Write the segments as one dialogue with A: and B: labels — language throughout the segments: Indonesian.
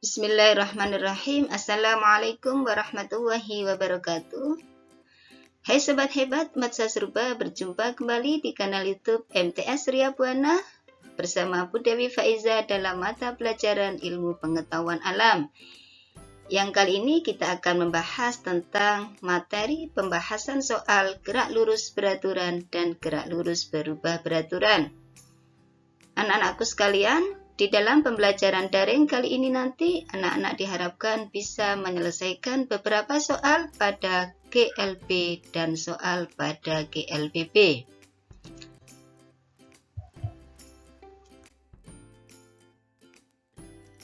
A: Bismillahirrahmanirrahim. Assalamualaikum warahmatullahi wabarakatuh. Hai sobat hebat, Matsa Serba berjumpa kembali di kanal YouTube MTS Ria Buana bersama Bu Dewi Faiza dalam mata pelajaran ilmu pengetahuan alam. Yang kali ini kita akan membahas tentang materi pembahasan soal gerak lurus beraturan dan gerak lurus berubah beraturan. Anak-anakku sekalian, di dalam pembelajaran daring kali ini nanti anak-anak diharapkan bisa menyelesaikan beberapa soal pada GLB dan soal pada GLBB.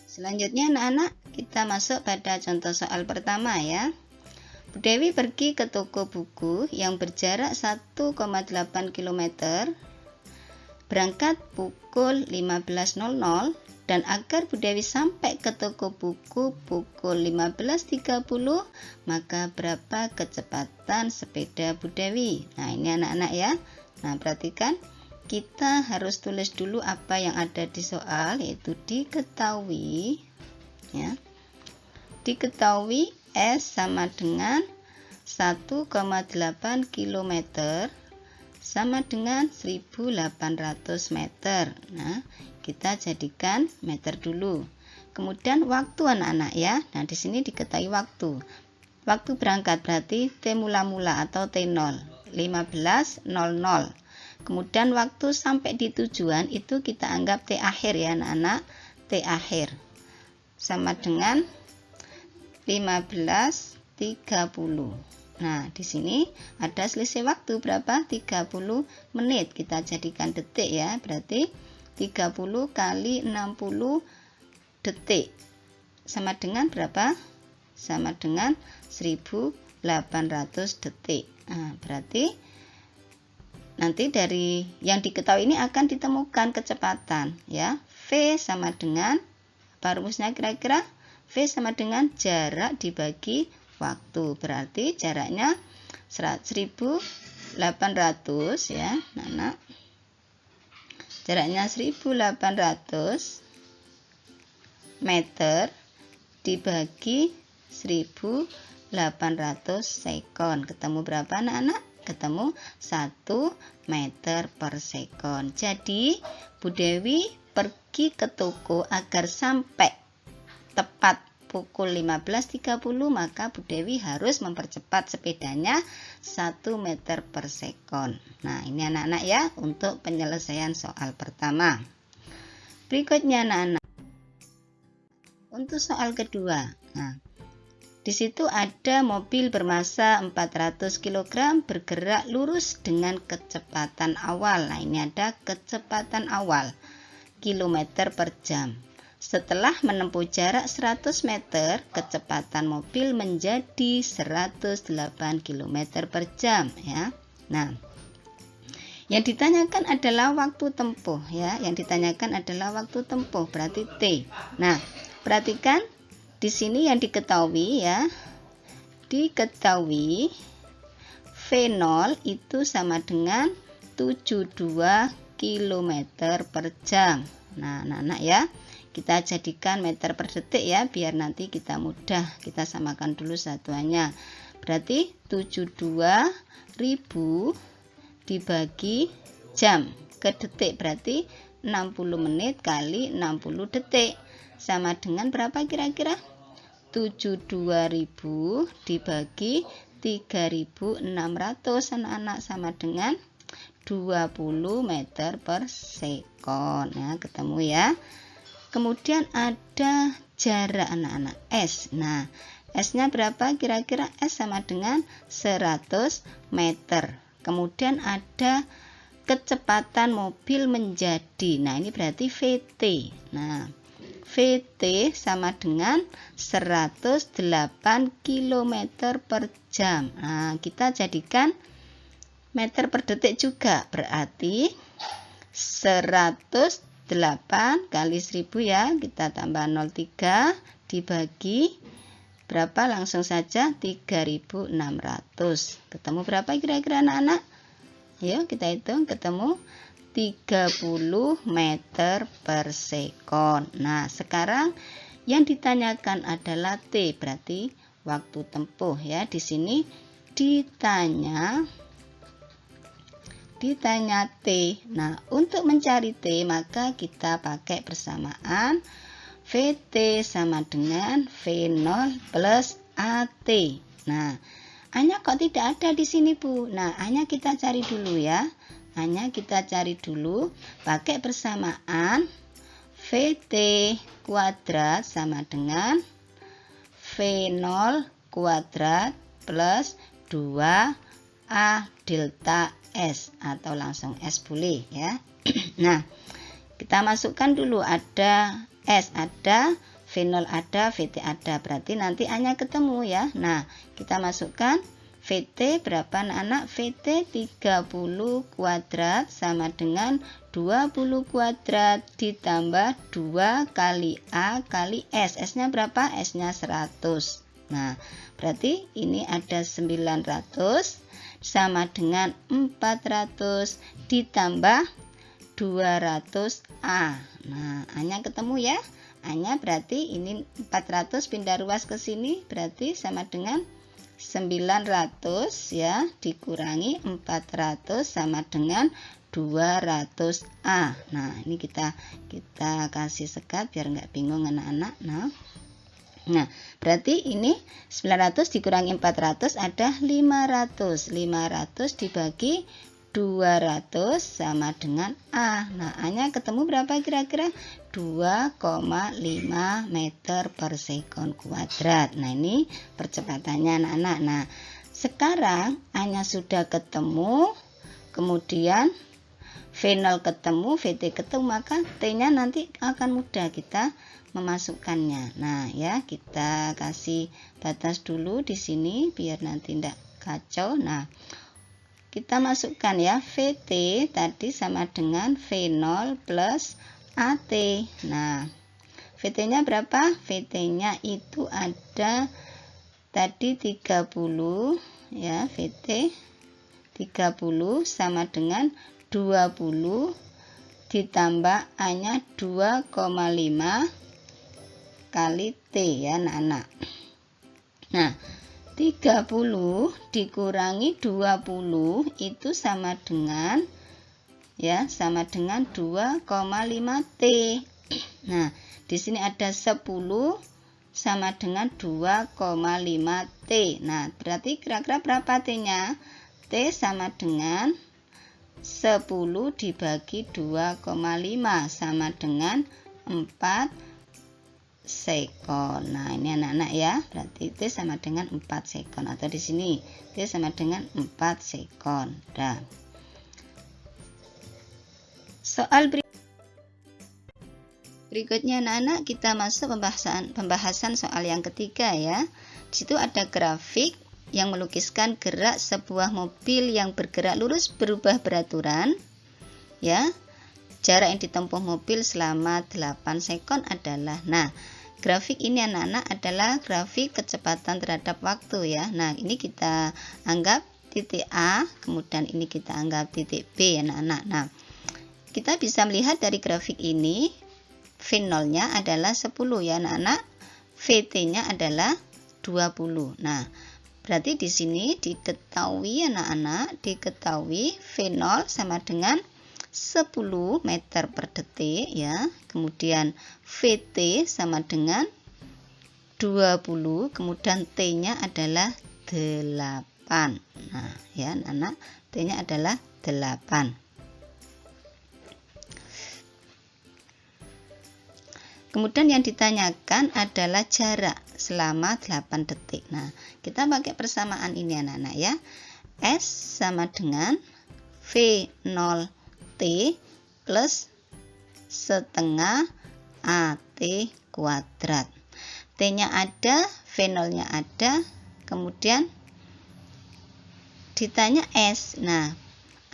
A: Selanjutnya anak-anak, kita masuk pada contoh soal pertama ya. Bu Dewi pergi ke toko buku yang berjarak 1,8 km, berangkat pukul 15.00, dan agar Bu Dewi sampai ke toko buku pukul 15.30, maka berapa kecepatan sepeda Bu Dewi? Nah, ini anak-anak ya. Nah, perhatikan, kita harus tulis dulu apa yang ada di soal, yaitu diketahui ya. Diketahui S sama dengan 1,8 km sama dengan 1800 meter. Nah, kita jadikan meter dulu. Kemudian waktu anak-anak ya. Nah, di sini diketahui waktu. Waktu berangkat berarti T mula-mula atau T0, 15.00. Kemudian waktu sampai di tujuan itu kita anggap T akhir ya anak-anak. T akhir sama dengan 15.30. Nah, di sini ada selisih waktu berapa? 30 menit. Kita jadikan detik ya. Berarti 30 kali 60 detik. Sama dengan berapa? Sama dengan 1800 detik. Nah, berarti nanti dari yang diketahui ini akan ditemukan kecepatan ya. V sama dengan apa rumusnya kira-kira? V sama dengan jarak dibagi waktu, berarti jaraknya 1800 ya anak. Jaraknya 1800 meter dibagi 1800 sekon. Ketemu berapa anak-anak? Ketemu 1 meter per sekon. Jadi Bu Dewi pergi ke toko agar sampai tepat pukul 15.30, maka Bu Dewi harus mempercepat sepedanya 1 meter per sekon. Nah, ini anak-anak ya untuk penyelesaian soal pertama. Berikutnya anak-anak, untuk soal kedua. Nah, di situ ada mobil bermasa 400 kg bergerak lurus dengan kecepatan awal. Nah, ini ada kecepatan awal kilometer per jam. Setelah menempuh jarak 100 meter, kecepatan mobil menjadi 108 km per jam ya. Nah, yang ditanyakan adalah waktu tempuh ya. Yang ditanyakan adalah waktu tempuh, berarti T. Nah, perhatikan di sini yang diketahui ya. Diketahui V0 itu sama dengan 72 km per jam. Nah, anak-anak ya, kita jadikan meter per detik ya, biar nanti kita mudah. Kita samakan dulu satuannya. Berarti 72.000 dibagi jam ke detik, berarti 60 menit kali 60 detik. Sama dengan berapa kira-kira? 72.000 dibagi 3.600 anak-anak, sama dengan 20 meter per sekon ya, ketemu ya. Kemudian ada jarak anak-anak S. Nah, S-nya berapa kira-kira? S sama dengan 100 meter. Kemudian ada kecepatan mobil menjadi. Nah, ini berarti VT. Nah, VT sama dengan 108 km per jam. Nah, kita jadikan meter per detik juga. Berarti 108 kali 1000 ya, kita tambah 03 dibagi berapa, langsung saja 3.600. Ketemu berapa kira-kira anak-anak? Yuk kita hitung, ketemu 30 meter per sekon. Nah, sekarang Yang ditanyakan adalah T, berarti waktu tempuh ya. Di sini ditanya T. Nah, untuk mencari T maka kita pakai persamaan VT sama dengan V0 plus AT. Nah, A-nya kok tidak ada di sini, Bu? Nah, A-nya kita cari dulu ya. A-nya kita cari dulu pakai persamaan VT kuadrat sama dengan V0 kuadrat plus 2A delta S, atau langsung S boleh ya. Nah, kita masukkan dulu, ada S ada, V0 ada, VT ada, berarti nanti A-nya ketemu ya. Nah, kita masukkan VT berapa anak-anak? VT 30 kuadrat sama dengan 20 kuadrat ditambah 2 kali A kali S. S-nya berapa? S-nya 100. Nah, berarti ini ada 900 sama dengan 400 ditambah 200A. Nah, A-nya ketemu ya. A-nya berarti ini 400 pindah ruas ke sini, berarti sama dengan 900 ya, dikurangi 400 sama dengan 200A. Nah, ini kita kasih sekat biar nggak bingung anak-anak. Nah, berarti ini 900 dikurangi 400 ada 500. 500 dibagi 200 sama dengan A. Nah, A-nya ketemu berapa kira-kira? 2,5 meter per sekon kuadrat. Nah, ini percepatannya anak-anak. Nah, sekarang A-nya sudah ketemu, kemudian V0 ketemu, VT ketemu, maka T-nya nanti akan mudah kita memasukkannya. Nah, ya, kita kasih batas dulu di sini biar nanti tidak kacau. Nah, kita masukkan ya, VT tadi sama dengan V0 plus AT. Nah, VT-nya berapa? VT-nya itu ada tadi 30 ya, VT 30 sama dengan 20 ditambah A-nya 2,5 kali T ya anak-anak. Nah, 30 dikurangi 20 itu sama dengan ya, sama dengan 2,5 T. Nah, di sini ada 10 sama dengan 2,5 T. Nah, berarti kira-kira berapa T-nya? T sama dengan 10 dibagi 2,5 sama dengan 4 sekon. Nah, ini anak-anak ya, berarti T sama dengan 4 sekon, atau di sini T sama dengan 4 sekon. Dah. Soal berikutnya anak-anak, kita masuk pembahasan soal yang ketiga ya. Di situ ada grafik yang melukiskan gerak sebuah mobil yang bergerak lurus berubah beraturan ya. Jarak yang ditempuh mobil selama 8 sekon adalah, nah, grafik ini anak-anak adalah grafik kecepatan terhadap waktu ya. Nah, ini kita anggap titik A, kemudian ini kita anggap titik B anak-anak. Nah, kita bisa melihat dari grafik ini V0-nya adalah 10 ya anak-anak, VT-nya adalah 20. Nah, berarti di sini diketahui anak-anak, diketahui V0 sama dengan 10 meter per detik ya. Kemudian VT sama dengan 20, kemudian T-nya adalah 8. Nah, ya anak-anak, T-nya adalah 8. Kemudian yang ditanyakan adalah jarak selama 8 detik. Nah, kita pakai persamaan ini anak-anak ya. S sama dengan V0T plus setengah AT kuadrat. T-nya ada, V0-nya ada, kemudian ditanya S. Nah,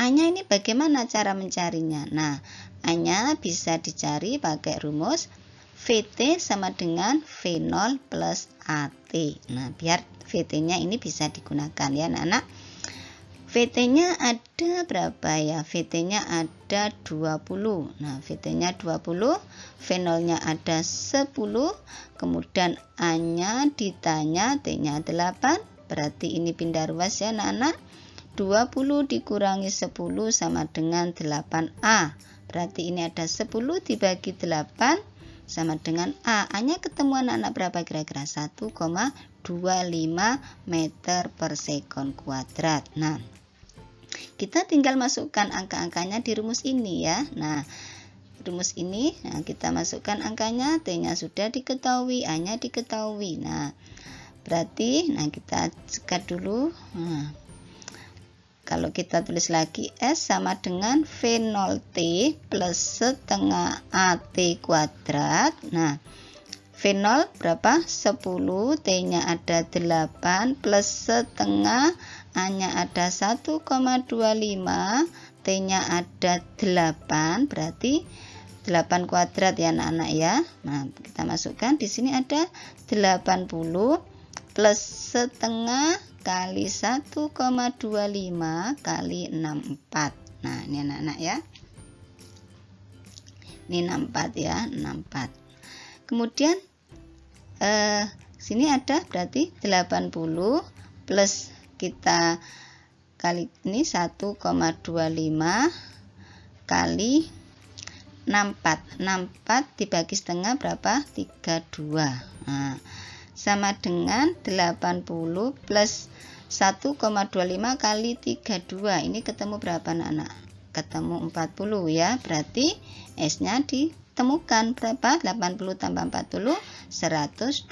A: A-nya ini bagaimana cara mencarinya? Nah, A-nya bisa dicari pakai rumus VT sama dengan V0 plus AT. Nah, biar VT-nya ini bisa digunakan ya anak-anak. VT-nya ada berapa ya? VT-nya ada 20. Nah, VT-nya 20, V0-nya ada 10, kemudian A-nya ditanya, T-nya 8. Berarti ini pindah ruas ya anak-anak. 20 dikurangi 10 sama dengan 8A. Berarti ini ada 10 dibagi 8 sama dengan A. A-nya ketemu anak-anak berapa kira-kira? 1,25 meter per sekon kuadrat. Nah, kita tinggal masukkan angka-angkanya di rumus ini ya. Nah, rumus ini kita masukkan angkanya, T-nya sudah diketahui, A-nya diketahui. Nah, berarti kita sekat dulu. Nah, kalau kita tulis lagi S sama dengan V0T plus setengah AT kuadrat. Nah, V0 berapa? 10, T-nya ada 8 plus setengah, A-nya ada 1,25, T-nya ada 8, berarti 8 kuadrat ya anak-anak ya. Nah, kita masukkan di sini ada 80 plus setengah kali 1,25 kali 64. Nah, ini anak-anak ya. Ini 64 ya, 64. Kemudian sini ada berarti 80 plus kita kali ini 1,25 kali 64. 64 dibagi setengah berapa? 32. Nah, sama dengan 80 plus 1,25 kali 32. Ini ketemu berapa anak-anak? Ketemu 40 ya. Berarti S-nya ditemukan berapa? 80 tambah 40, 120.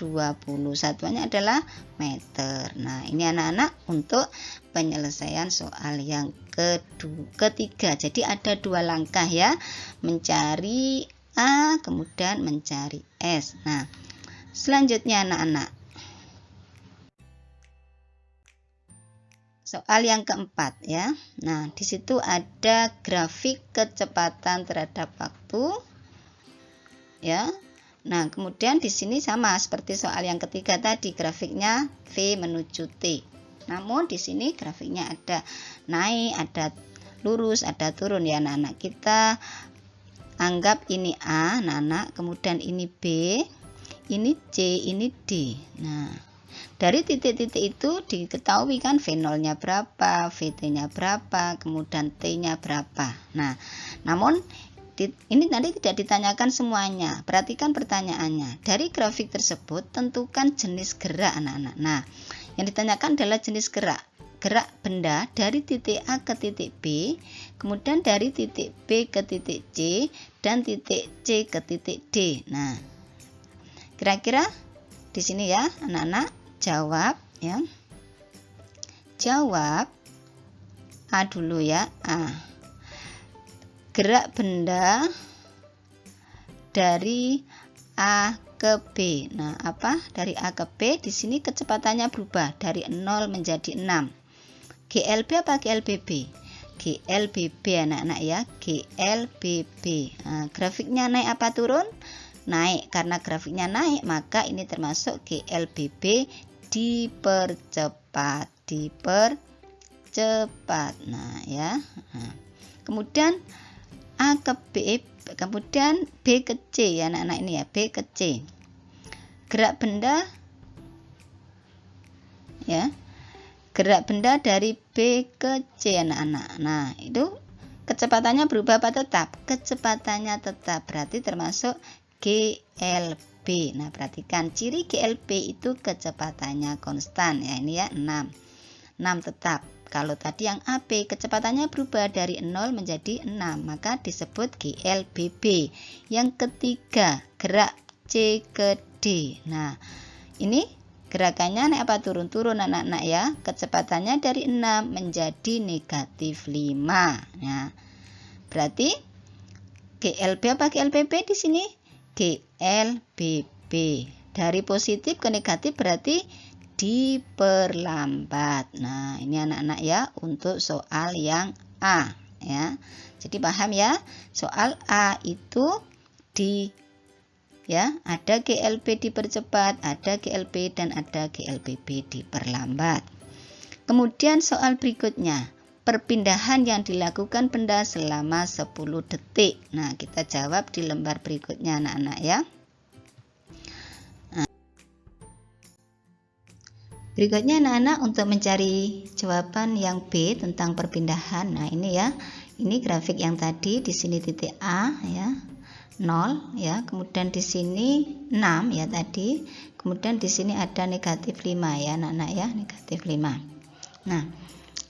A: Satuannya adalah meter. Nah, ini anak-anak untuk penyelesaian soal yang ketiga. Jadi ada 2 langkah ya. Mencari A, kemudian mencari S. Nah, selanjutnya anak-anak, soal yang keempat ya. Nah, di situ ada grafik kecepatan terhadap waktu ya. Nah, kemudian di sini sama seperti soal yang ketiga tadi, grafiknya V menuju T. Namun di sini grafiknya ada naik, ada lurus, ada turun ya anak-anak. Kita anggap ini A, anak-anak, kemudian ini B, ini C, ini D. Nah, dari titik-titik itu diketahui kan V0-nya berapa, VT-nya berapa, kemudian T-nya berapa. Nah, namun ini tadi tidak ditanyakan semuanya. Perhatikan pertanyaannya. Dari grafik tersebut tentukan jenis gerak anak-anak. Nah, yang ditanyakan adalah jenis gerak. Gerak benda dari titik A ke titik B, kemudian dari titik B ke titik C, dan titik C ke titik D. Nah, kira-kira di sini ya anak-anak jawab ya. Jawab A dulu ya. A. Gerak benda dari A ke B. Nah, apa? Dari A ke B di sini kecepatannya berubah dari 0 menjadi 6. GLB apa GLBB? GLBB anak-anak ya, GLBB. Nah, grafiknya naik apa turun? Naik. Karena grafiknya naik, maka ini termasuk GLBB dipercepat. Nah, ya. Nah, kemudian A ke B, kemudian B ke C ya anak-anak ini ya, B ke C. Gerak benda ya. Gerak benda dari B ke C anak-anak. Nah, itu kecepatannya berubah apa tetap? Kecepatannya tetap, berarti termasuk GLB. Nah, perhatikan ciri GLB itu kecepatannya konstan ya, ini ya 6. 6 tetap. Kalau tadi yang AB kecepatannya berubah dari 0 menjadi 6, maka disebut GLBB. Yang ketiga, gerak C ke D. Nah, ini gerakannya naik apa turun-turun anak-anak ya. Kecepatannya dari 6 menjadi negatif 5. Ya. Berarti GLB apa GLBB di sini? GLBB. Dari positif ke negatif berarti diperlambat. Nah, ini anak-anak ya untuk soal yang A ya. Jadi paham ya? Soal A itu ada GLB dipercepat, ada GLB dan ada GLBB diperlambat. Kemudian soal berikutnya, perpindahan yang dilakukan benda selama 10 detik. Nah, kita jawab di lembar berikutnya anak-anak ya. Berikutnya anak-anak untuk mencari jawaban yang B tentang perpindahan. Nah, ini ya. Ini grafik yang tadi, di sini titik A ya. 0 ya. Kemudian di sini 6 ya tadi. Kemudian di sini ada negatif 5 ya anak-anak ya, negatif 5. Nah,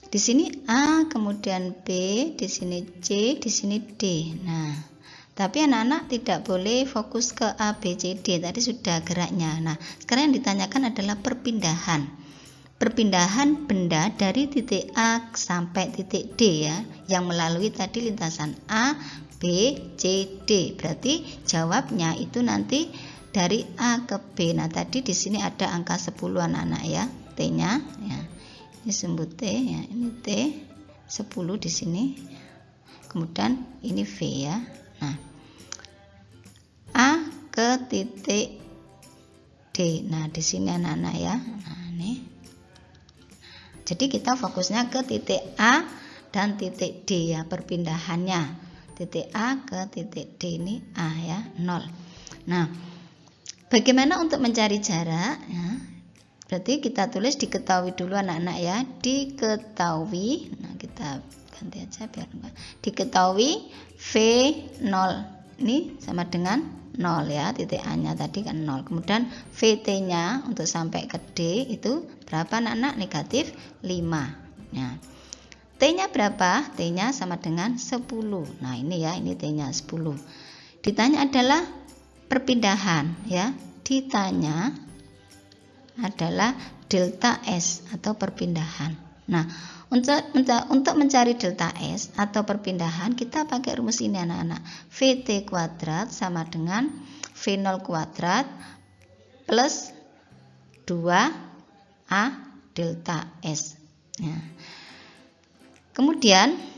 A: di sini A, kemudian B, di sini C, di sini D. Nah, tapi anak-anak tidak boleh fokus ke A, B, C, D. Tadi sudah geraknya. Nah, sekarang yang ditanyakan adalah perpindahan. Perpindahan benda dari titik A sampai titik D ya, yang melalui tadi lintasan A, B, C, D. Berarti jawabnya itu nanti dari A ke B. Nah, tadi di sini ada angka 10 anak-anak ya, T-nya ya. Ini sebut T ya, ini T 10 di sini. Kemudian ini V ya. Nah, A ke titik D. Nah, di sini anak-anak ya. Nah, ini. Jadi kita fokusnya ke titik A dan titik D ya, perpindahannya. Titik A ke titik D ini A ya, 0. Nah, bagaimana untuk mencari jarak ya? Berarti kita tulis diketahui dulu anak-anak ya, diketahui. Nah, kita ganti aja biar enggak. Diketahui V0 ini sama dengan 0 ya, titik A-nya tadi kan 0. Kemudian VT-nya untuk sampai ke D itu berapa anak-anak? Negatif 5. Nah, T-nya berapa? T-nya sama dengan 10. Nah, ini ya, ini T-nya 10. Ditanya adalah perpindahan ya. Ditanya adalah delta S atau perpindahan. Nah, untuk mencari delta S atau perpindahan kita pakai rumus ini anak-anak. VT kuadrat sama dengan V0 kuadrat plus 2A delta S. Ya. Kemudian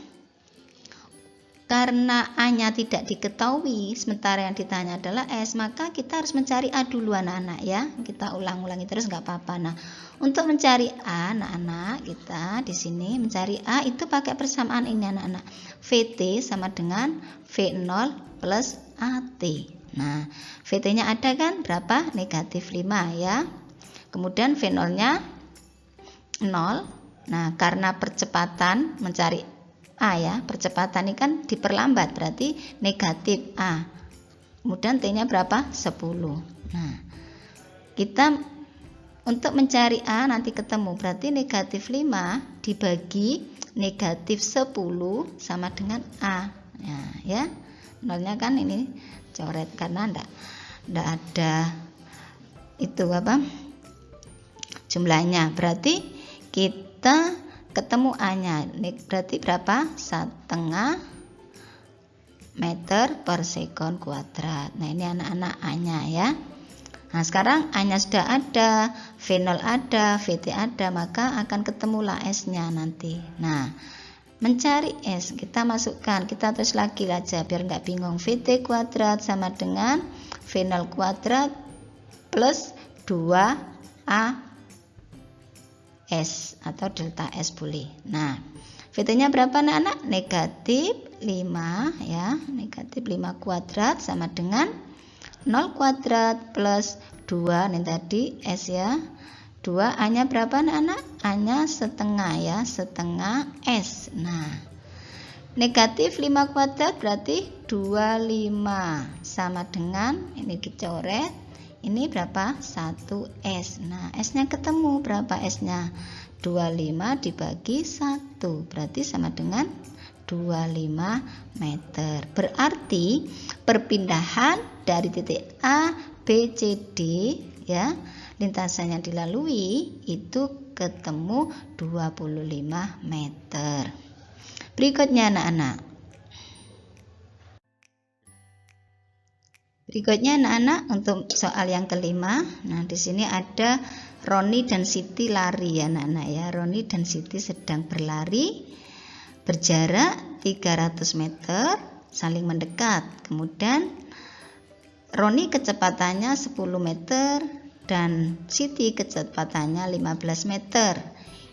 A: karena A-nya tidak diketahui, sementara yang ditanya adalah S, maka kita harus mencari A dulu anak-anak ya. Kita ulang-ulangi terus nggak apa-apa. Nah, untuk mencari A anak-anak, kita di sini mencari A itu pakai persamaan ini anak-anak. VT sama dengan V0 plus AT. Nah, VT-nya ada kan berapa? Negatif 5 ya. Kemudian V0-nya 0. Nah, karena percepatan mencari A ya, percepatan ini kan diperlambat, berarti negatif A. Kemudian T-nya berapa? 10. Nah, kita untuk mencari A nanti ketemu, berarti negatif 5 dibagi negatif 10 sama dengan A. Nah, ya, nolnya kan ini coret karena enggak ada itu apa? Jumlahnya. Berarti kita ketemu A-nya, berarti berapa? 1/2 meter per sekon kuadrat. Nah, ini anak-anak A-nya ya. Nah, sekarang A-nya sudah ada, V0 ada, VT ada, maka akan ketemulah S-nya nanti. Nah, mencari S, kita masukkan, kita tulis lagi aja biar nggak bingung. VT kuadrat sama dengan V0 kuadrat plus 2A S atau delta S boleh. Nah, VT-nya berapa anak-anak? Negatif 5 ya, negatif 5 kuadrat sama dengan 0 kuadrat plus 2 ini tadi S ya. 2 A-nya berapa anak-anak? A-nya setengah ya, setengah S. Nah, negatif 5 kuadrat berarti 25 sama dengan ini dicoret. Ini berapa? 1S. Nah, S-nya ketemu. Berapa S-nya? 25 dibagi 1. Berarti sama dengan 25 meter. Berarti perpindahan dari titik A, B, C, D ya, lintasan yang dilalui itu ketemu 25 meter. Berikutnya anak-anak. Berikutnya anak-anak untuk soal yang kelima. Nah, di sini ada Roni dan Siti lari ya anak-anak ya. Roni dan Siti sedang berlari berjarak 300 meter saling mendekat. Kemudian Roni kecepatannya 10 meter dan Siti kecepatannya 15 meter.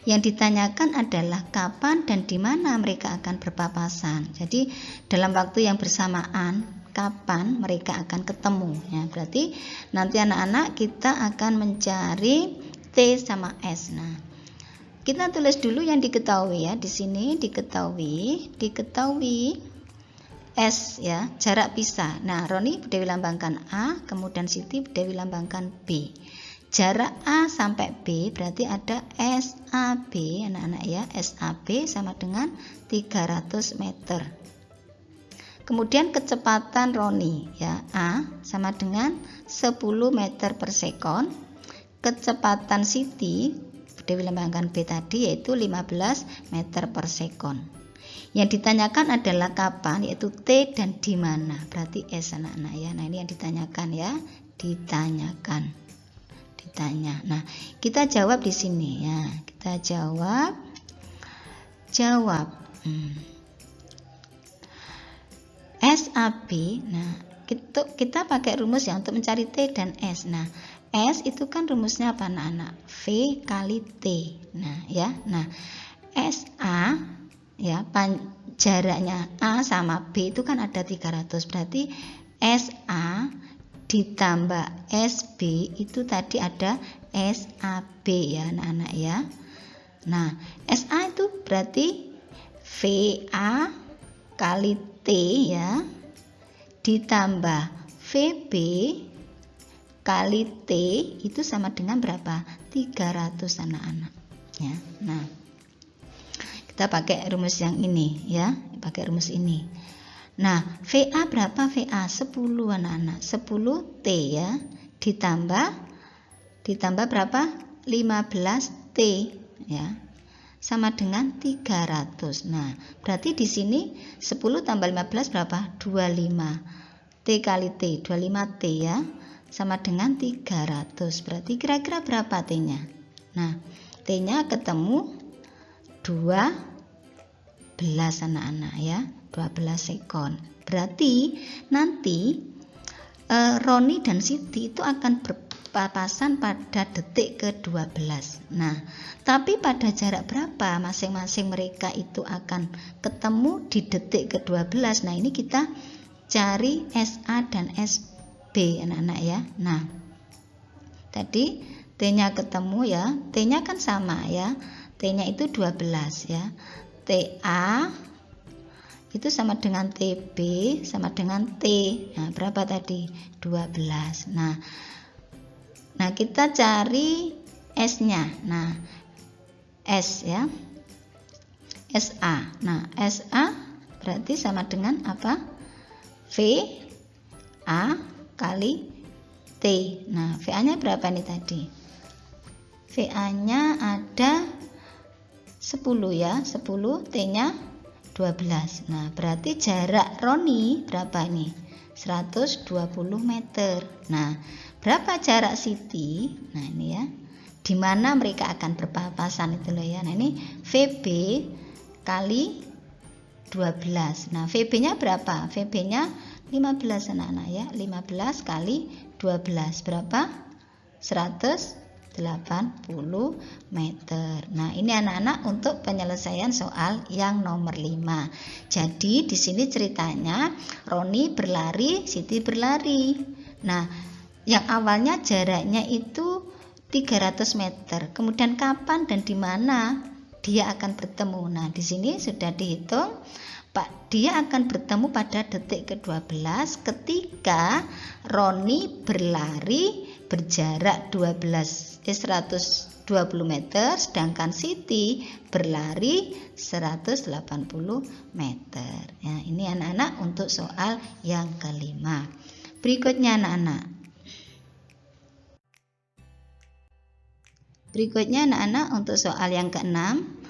A: Yang ditanyakan adalah kapan dan di mana mereka akan berpapasan. Jadi dalam waktu yang bersamaan, kapan mereka akan ketemu. Ya, berarti nanti anak-anak kita akan mencari T sama S. Nah, kita tulis dulu yang diketahui ya. Di sini diketahui S ya, jarak pisah. Nah, Roni Dewi lambangkan A, kemudian Siti Dewi lambangkan B. Jarak A sampai B berarti ada SAB anak-anak ya. SAB sama dengan 300 meter. Kemudian kecepatan Roni ya, A sama dengan 10 meter per sekon. Kecepatan Siti Dewi lambangkan B tadi yaitu 15 meter per sekon. Yang ditanyakan adalah kapan, yaitu T dan di mana. Berarti S anak-anak ya. Nah, ini yang ditanyakan ya. Ditanya. Nah, kita jawab di sini ya. Kita jawab. SAB. Nah, kita pakai rumus ya untuk mencari T dan S. Nah, S itu kan rumusnya apa anak-anak? V kali T. Nah, ya. Nah, SA ya, jaraknya A sama B itu kan ada 300. Berarti SA ditambah SB itu tadi ada SAB ya anak-anak ya. Nah, SA itu berarti VA kali T ya ditambah VB kali T itu sama dengan berapa? 300 anak-anak ya. Nah, kita pakai rumus yang ini ya, pakai rumus ini. Nah, VA berapa? VA 10 anak-anak, 10 T ya, ditambah berapa? 15 T ya, sama dengan 300. Nah, berarti di sini 10 tambah 15 berapa? 25. T kali T, 25 T ya, sama dengan 300. Berarti kira-kira berapa T-nya? Nah, T-nya ketemu 12 anak-anak ya, 12 sekon. Berarti nanti Roni dan Siti itu akan berpapasan pada detik ke-12. Nah, tapi pada jarak berapa masing-masing mereka itu akan ketemu di detik ke-12. Nah, ini kita cari SA dan SB anak-anak ya. Nah, tadi T-nya ketemu ya, T-nya kan sama ya, T-nya itu 12 ya. TA itu sama dengan TB sama dengan T. Nah, berapa tadi? 12. Nah, kita cari S-nya. Nah, S ya. SA. Nah, SA berarti sama dengan apa? V A kali T. Nah, VA-nya berapa nih tadi? VA-nya ada 10 ya, 10, T-nya 12. Nah, berarti jarak Roni berapa nih? 120 meter. Nah, berapa jarak Siti? Nah, ini ya. Di mana mereka akan berpapasan itu loh ya. Nah, ini VB kali 12. Nah, VB-nya berapa? VB-nya 15 anak-anak ya. 15 kali 12 berapa? 180 meter. Nah, ini anak-anak untuk penyelesaian soal yang nomor 5. Jadi di sini ceritanya Roni berlari, Siti berlari. Nah, yang awalnya jaraknya itu 300 meter. Kemudian kapan dan di mana dia akan bertemu? Nah, di sini sudah dihitung. Pak, dia akan bertemu pada detik ke-12 ketika Roni berlari berjarak 120 meter, sedangkan Siti berlari 180 meter. Ya, ini anak-anak untuk soal yang kelima. Berikutnya anak-anak. Untuk soal yang keenam.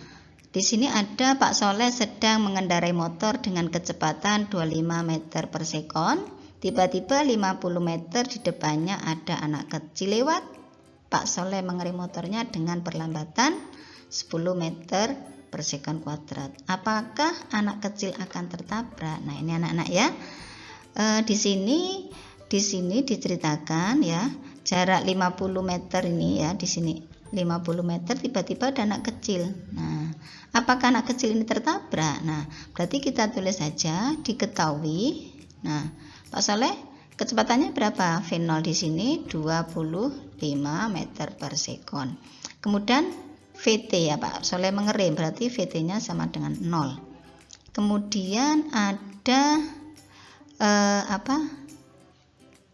A: Di sini ada Pak Soleh sedang mengendarai motor dengan kecepatan 25 meter per sekon. Tiba-tiba 50 meter di depannya ada anak kecil lewat. Pak Soleh mengerem motornya dengan perlambatan 10 meter per sekon kuadrat. Apakah anak kecil akan tertabrak? Nah, ini anak-anak ya. Di sini diceritakan ya, jarak 50 meter ini ya, di sini 50 meter tiba-tiba ada anak kecil. Nah, apakah anak kecil ini tertabrak? Nah, berarti kita tulis saja diketahui. Nah, Pak Soleh, kecepatannya berapa? V0 di sini 25 meter per sekon. Kemudian VT ya Pak Soleh mengerem, berarti VT-nya sama dengan 0. Kemudian ada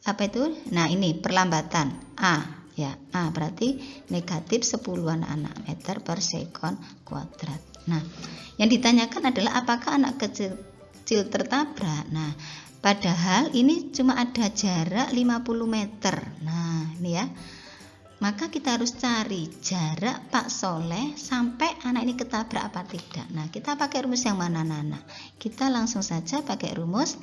A: apa itu? Nah, ini perlambatan A ya. A berarti negatif 10 anak meter per sekon kuadrat. Nah, yang ditanyakan adalah apakah anak kecil tertabrak. Nah, padahal ini cuma ada jarak 50 meter. Nah, ini ya. Maka kita harus cari jarak Pak Soleh sampai anak ini ketabrak apa tidak. Nah, kita pakai rumus yang mana, anak-anak? Kita langsung saja pakai rumus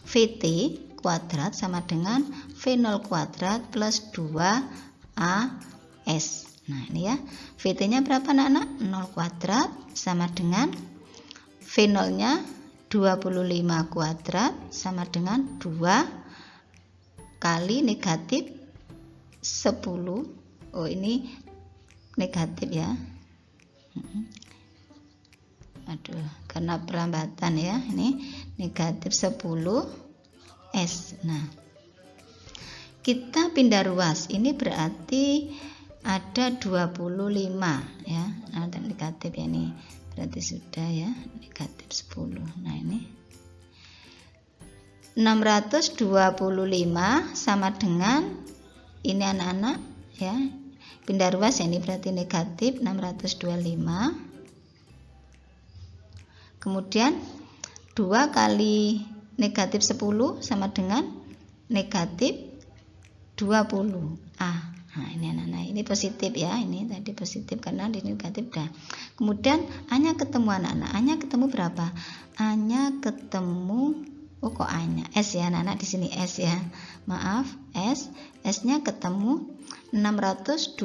A: VT kuadrat sama dengan V0 kuadrat plus 2AS. Nah, ini ya. VT-nya berapa, anak-anak? 0 kuadrat sama dengan V0-nya 25 kuadrat sama dengan 2 kali negatif 10. Oh, ini negatif ya. Aduh, karena perlambatan ya. Ini negatif 10 S. Nah, kita pindah ruas. Ini berarti ada 25 ya. Ada negatif ya, ini berarti sudah ya, negatif 10. Nah, ini 625 sama dengan ini, anak-anak ya. Pindah ruas ya, ini berarti negatif 625. Kemudian 2 kali negatif 10 sama dengan negatif 20 A. Nah, ini anak-anak, ini positif ya. Ini tadi positif karena di negatif dah. Kemudian A-nya ketemu, anak-anak. A-nya ketemu berapa? A-nya ketemu, oh kok A-nya S ya, anak-anak, di sini S ya. Maaf, S. S-nya ketemu 625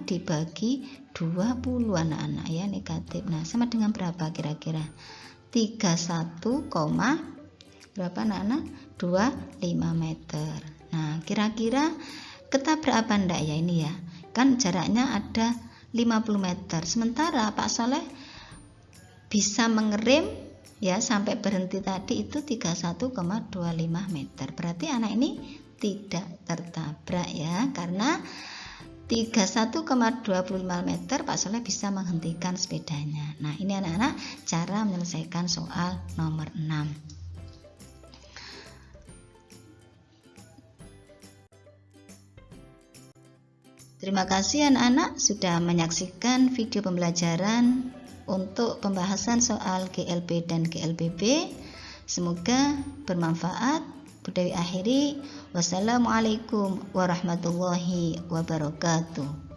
A: dibagi 20, anak-anak ya, negatif. Nah, sama dengan berapa kira-kira? 31, berapa, anak-anak? 25 meter. Nah, kira-kira ketabrak apa enggak ya ini ya? Kan jaraknya ada 50 meter. Sementara Pak Soleh bisa mengerem ya sampai berhenti tadi itu 31,25 meter. Berarti anak ini tidak tertabrak ya, karena 31,25 meter Pak Soleh bisa menghentikan sepedanya. Nah, ini anak-anak cara menyelesaikan soal nomor 6. Terima kasih anak-anak sudah menyaksikan video pembelajaran untuk pembahasan soal GLB dan GLBB. Semoga bermanfaat. Bu Dewi akhiri. Wassalamualaikum warahmatullahi wabarakatuh.